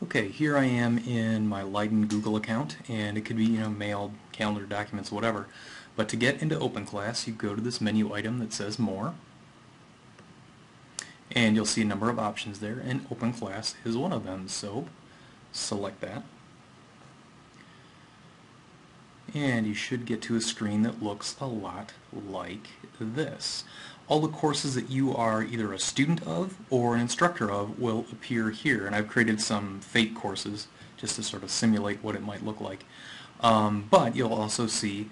Okay, here I am in my Leiden Google account, and it could be, mailed, calendar, documents, whatever. But to get into OpenClass, you go to this menu item that says More, and you'll see a number of options there, and OpenClass is one of them. So select that, and you should get to a screen that looks a lot like this. All the courses that you are either a student of or an instructor of will appear here, and I've created some fake courses just to sort of simulate what it might look like. But you'll also see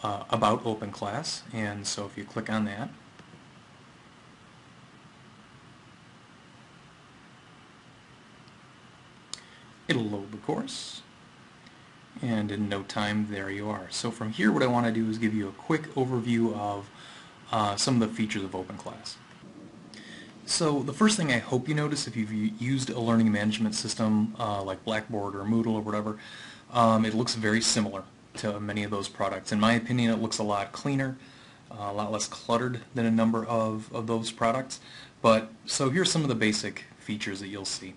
about OpenClass, and so if you click on that, it'll load the course, and in no time there you are. So from here what I want to do is give you a quick overview of some of the features of OpenClass. So the first thing I hope you notice if you've used a learning management system like Blackboard or Moodle or whatever, it looks very similar to many of those products. In my opinion, it looks a lot cleaner, a lot less cluttered than a number of those products. But so here's some of the basic features that you'll see.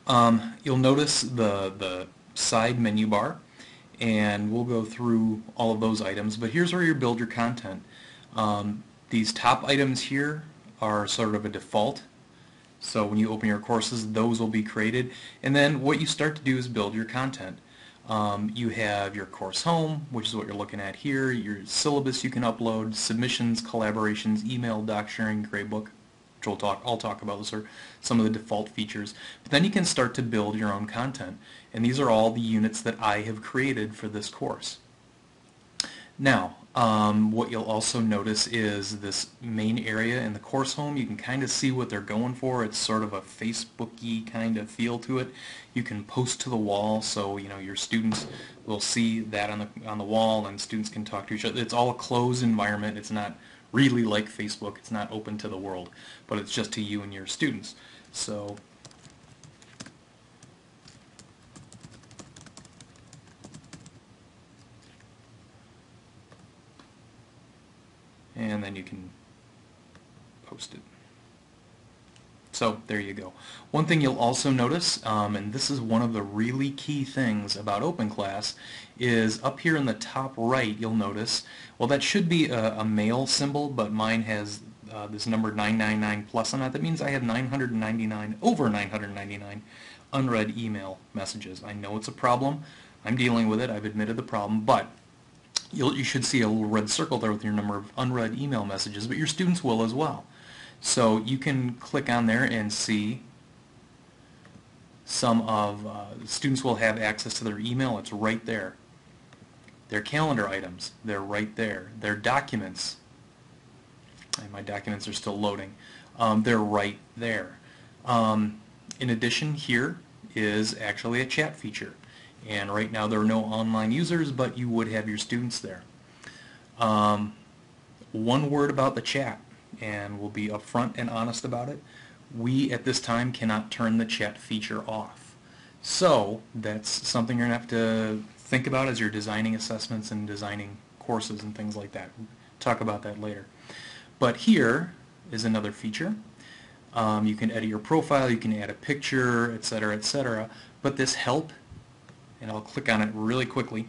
You'll notice the side menu bar, and we'll go through all of those items, but here's where you build your content. These top items here are sort of a default, so when you open your courses those will be created, and then what you start to do is build your content. You have your course home, which is what you're looking at here, your syllabus you can upload, submissions, collaborations, email, doc sharing, gradebook, which I'll talk about. Those are some of the default features. But then you can start to build your own content, and these are all the units that I have created for this course. Now, what you'll also notice is this main area in the course home. You can kind of see what they're going for. It's sort of a Facebook-y kind of feel to it. You can post to the wall, so your students will see that on the wall, and students can talk to each other. It's all a closed environment. It's not really like Facebook. It's not open to the world, but it's just to you and your students. So and then you can post it. So there you go. One thing you'll also notice, and this is one of the really key things about OpenClass, is up here in the top right you'll notice, well, that should be a mail symbol, but mine has this number 999 plus on it. That means I have over 999 unread email messages. I know it's a problem. I'm dealing with it. I've admitted the problem, but you should see a little red circle there with your number of unread email messages, but your students will as well. So you can click on there and see some of students will have access to their email. It's right there. Their calendar items, they're right there. Their documents, and my documents are still loading, they're right there. In addition, here is actually a chat feature. And right now there are no online users, but you would have your students there. One word about the chat, and we'll be upfront and honest about it. We at this time cannot turn the chat feature off. So that's something you're going to have to think about as you're designing assessments and designing courses and things like that. We'll talk about that later. But here is another feature. You can edit your profile, you can add a picture, etc., etc. But this help, and I'll click on it really quickly.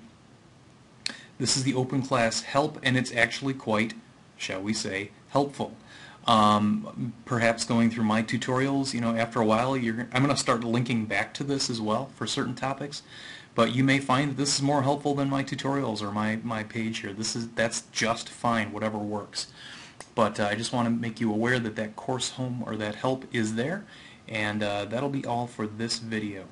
This is the OpenClass help, and it's actually quite, shall we say, helpful. Perhaps going through my tutorials, after a while, I'm going to start linking back to this as well for certain topics. But you may find that this is more helpful than my tutorials or my page here. That's just fine, whatever works. But I just want to make you aware that that course home or that help is there, and that'll be all for this video.